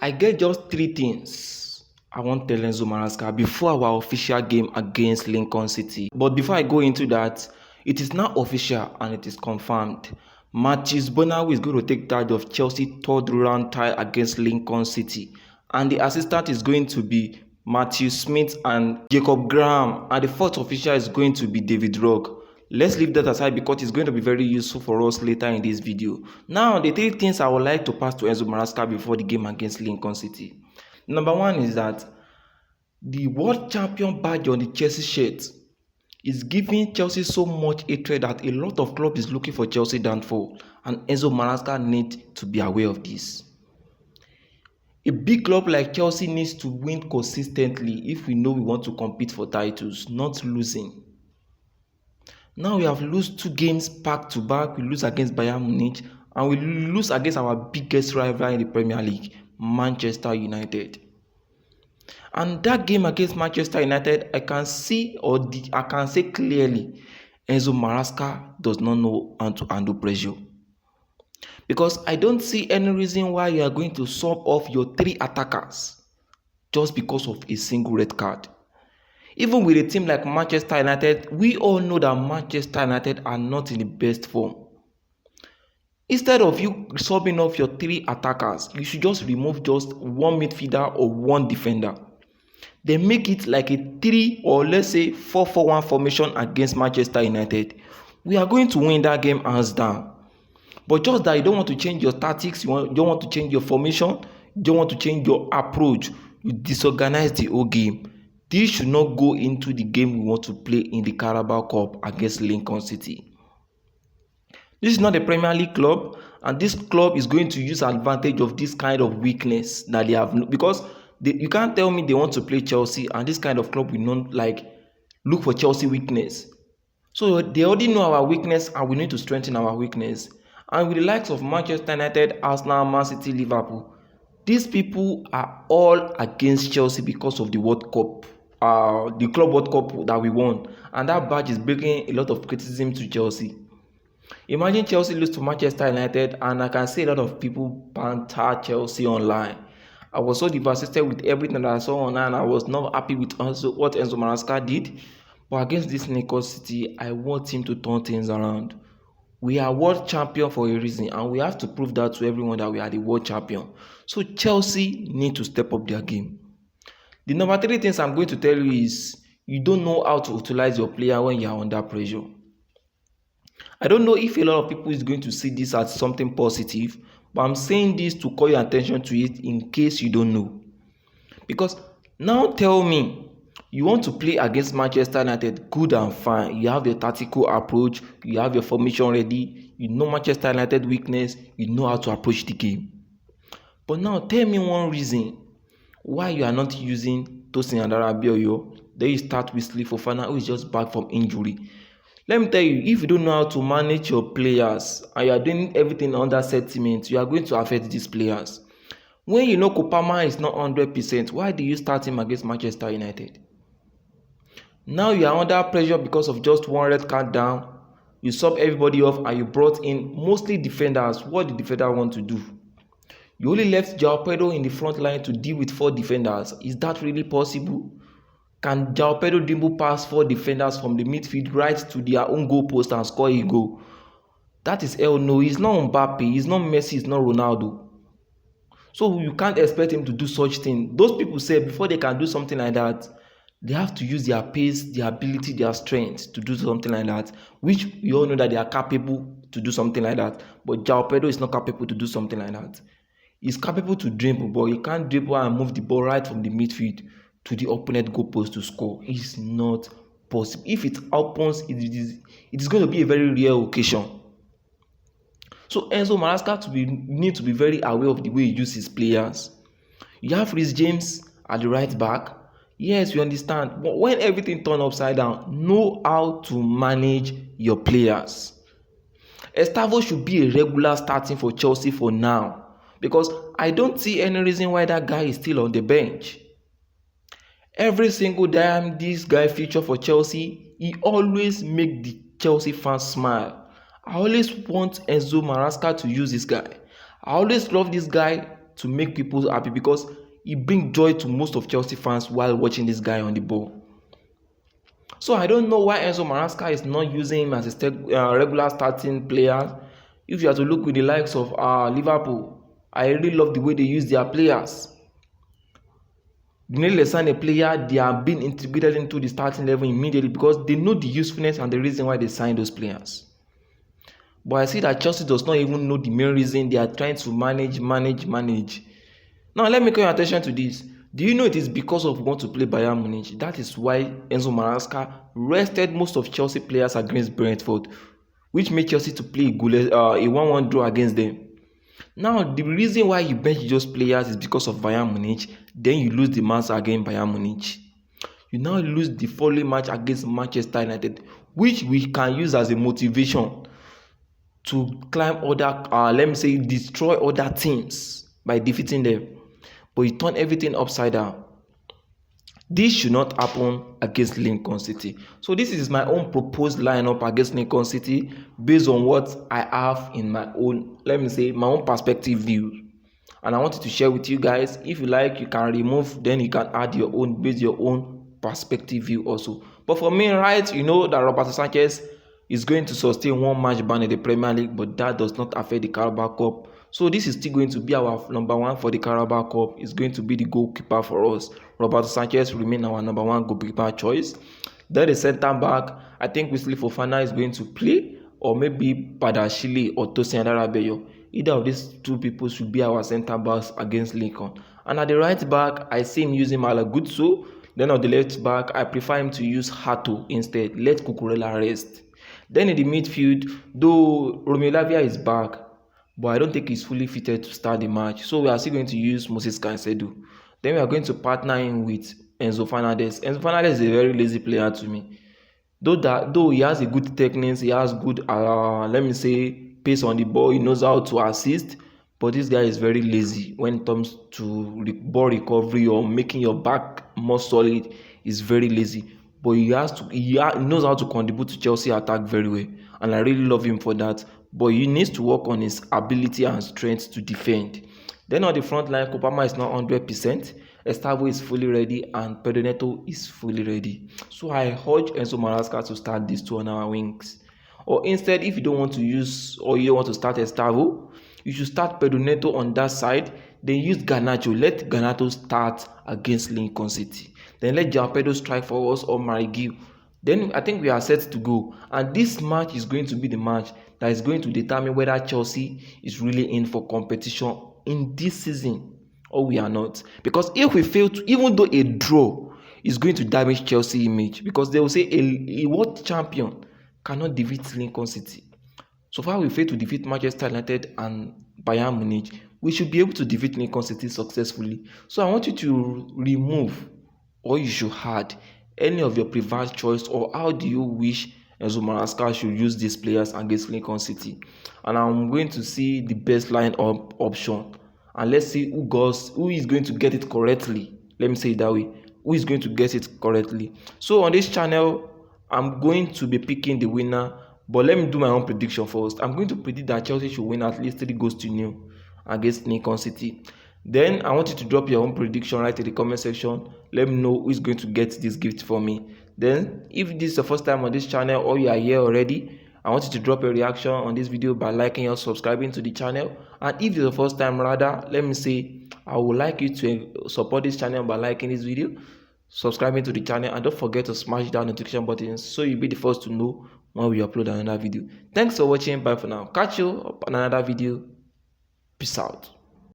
I get just three things I want to tell Enzo Maresca before our official game against Lincoln City. But before I go into that, it is now official and it is confirmed. Matthews Bonawi is going to take charge of Chelsea third round tie against Lincoln City. And the assistant is going to be Matthew Smith and Jacob Graham. And the fourth official is going to be David Rock. Let's leave that aside because it's going to be very useful for us later in this video. Now, the three things I would like to pass to Enzo Maresca before the game against Lincoln City. Number one is that the world champion badge on the Chelsea shirt is giving Chelsea so much hatred that a lot of clubs is looking for Chelsea downfall, and Enzo Maresca needs to be aware of this. A big club like Chelsea needs to win consistently if we know we want to compete for titles, not losing. Now we have lost 2 games back to back. We lose against Bayern Munich and we lose against our biggest rival in the Premier League, Manchester United. And that game against Manchester United, I can say clearly, Enzo Maresca does not know how to handle pressure. Because I don't see any reason why you are going to sub off your 3 attackers just because of a single red card. Even with a team like Manchester United, we all know that Manchester United are not in the best form. Instead of you subbing off your 3 attackers, you should just remove just 1 midfielder or 1 defender. They make it like a 3 or let's say 4-4-1 formation against Manchester United. We are going to win that game hands down. But just that you don't want to change your tactics, you don't want to change your formation, you don't want to change your approach, you disorganize the whole game. This should not go into the game we want to play in the Carabao Cup against Lincoln City. This is not a Premier League club, and this club is going to use advantage of this kind of weakness that they have, because you can't tell me they want to play Chelsea and this kind of club will not look for Chelsea weakness. So they already know our weakness and we need to strengthen our weakness. And with the likes of Manchester United, Arsenal, Man City, Liverpool, these people are all against Chelsea because of the World Cup, the Club World Cup that we won. And that badge is bringing a lot of criticism to Chelsea. Imagine Chelsea lose to Manchester United, and I can see a lot of people banter Chelsea online. I was so devastated with everything that I saw online. I was not happy with what Enzo Maresca did. But against this Lincoln City, I want him to turn things around. We are world champion for a reason, and we have to prove that to everyone that we are the world champion. So Chelsea need to step up their game. The number 3 things I'm going to tell you is you don't know how to utilize your player when you are under pressure. I don't know if a lot of people is going to see this as something positive, but I'm saying this to call your attention to it in case you don't know. Because now tell me, you want to play against Manchester United, good and fine. You have your tactical approach, you have your formation ready, you know Manchester United weakness, you know how to approach the game. But now tell me one reason why you are not using Tosin Adarabioyo. Then you start with Wesley Fofana, who is just back from injury. Let me tell you, if you don't know how to manage your players and you are doing everything under sentiment, you are going to affect these players. When you know Kopama is not 100%, why do you start him against Manchester United? Now you are under pressure because of just 1 red card down. You sub everybody off and you brought in mostly defenders. What did the defender want to do? You only left João Pedro in the front line to deal with 4 defenders. Is that really possible? Can João Pedro dribble past 4 defenders from the midfield right to their own goal post and score a goal? That is hell no. He's not Mbappe, he's not Messi, he's not Ronaldo. So you can't expect him to do such thing. Those people say before they can do something like that, they have to use their pace, their ability, their strength to do something like that, which we all know that they are capable to do something like that. But João Pedro is not capable to do something like that. He's capable to dribble, but he can't dribble and move the ball right from the midfield to the opponent goal post to score. It's not possible. If it happens, it is going to be a very rare occasion. So Enzo Maresca need to be very aware of the way he uses his players. You have Reece James at the right back. Yes, we understand. But when everything turns upside down, know how to manage your players. Estavo should be a regular starting for Chelsea for now, because I don't see any reason why that guy is still on the bench. Every single time this guy features for Chelsea, he always make the Chelsea fans smile. I always want Enzo Maresca to use this guy. I always love this guy to make people happy because he brings joy to most of Chelsea fans while watching this guy on the ball. So I don't know why Enzo Maresca is not using him as a regular starting player. If you have to look with the likes of Liverpool, I really love the way they use their players. The minute they sign a player, they are being integrated into the starting level immediately because they know the usefulness and the reason why they signed those players. But I see that Chelsea does not even know the main reason. They are trying to manage. Now let me call your attention to this. Do you know it is because of want to play Bayern Munich? That is why Enzo Maresca rested most of Chelsea players against Brentford, which made Chelsea to play a 1-1 draw against them. Now, the reason why you bench those players is because of Bayern Munich. Then you lose the match against Bayern Munich. You now lose the following match against Manchester United, which we can use as a motivation to climb other, destroy other teams by defeating them. But you turn everything upside down. This should not happen against Lincoln City. So this is my own proposed lineup against Lincoln City based on what I have in my own, my own perspective view. And I wanted to share with you guys. If you like, you can remove, then you can add your own, based your own perspective view also. But for me, right, you know that Roberto Sanchez is going to sustain one match ban in the Premier League, but that does not affect the Carabao Cup. So this is still going to be our number one for the Carabao Cup. It's going to be the goalkeeper for us. Roberto Sanchez remain our number one goalkeeper choice. Then the centre back, I think Wesley Fofana is going to play, or maybe Padashile or Tosin Adarabeyo. Either of these two people should be our centre backs against Lincoln. And at the right back, I see him using Malagutso. Then on the left back, I prefer him to use Hato instead. Let Cucurella rest. Then in the midfield, though Romeo Lavia is back, but I don't think he's fully fitted to start the match. So we are still going to use Moses Caicedo. Then we are going to partner him with Enzo Fernandez. Enzo Fernandez is a very lazy player to me. Though he has a good technique, he has good, pace on the ball. He knows how to assist. But this guy is very lazy when it comes to ball recovery or making your back more solid. He's very lazy. But he knows how to contribute to Chelsea attack very well. And I really love him for that. But he needs to work on his ability and strength to defend. Then on the front line, Kopama is not 100%. Estavo is fully ready and Pedro Neto is fully ready. So I urge Enzo Maresca to start these two on our wings. Or instead, if you don't want to use or you don't want to start Estavo, you should start Pedro Neto on that side. Then use Garnacho. Let Garnacho start against Lincoln City. Then let João Pedro strike for us or Marigui. Then I think we are set to go. And this match is going to be the match that is going to determine whether Chelsea is really in for competition in this season or we are not. Because if we fail to, even though a draw is going to damage Chelsea image, because they will say a world champion cannot defeat Lincoln City. So far we fail to defeat Manchester United and Bayern Munich, we should be able to defeat Lincoln City successfully. So I want you to remove, or you should add, any of your preferred choice, or how do you wish Enzo Maresca should use these players against Lincoln City. And I'm going to see the best line-up option. And let's see who is going to get it correctly. Let me say it that way. Who is going to get it correctly. So on this channel, I'm going to be picking the winner. But let me do my own prediction first. I'm going to predict that Chelsea should win at least 3-0 against Lincoln City. Then I want you to drop your own prediction right in the comment section. Let me know who is going to get this gift for me. Then if this is the first time on this channel or you are here already, I want you to drop a reaction on this video by liking or subscribing to the channel. And if it's the first time rather, let me say I would like you to support this channel by liking this video, subscribing to the channel, and don't forget to smash that notification button so you'll be the first to know when we upload another video. Thanks for watching. Bye for now. Catch you on another video. Peace out.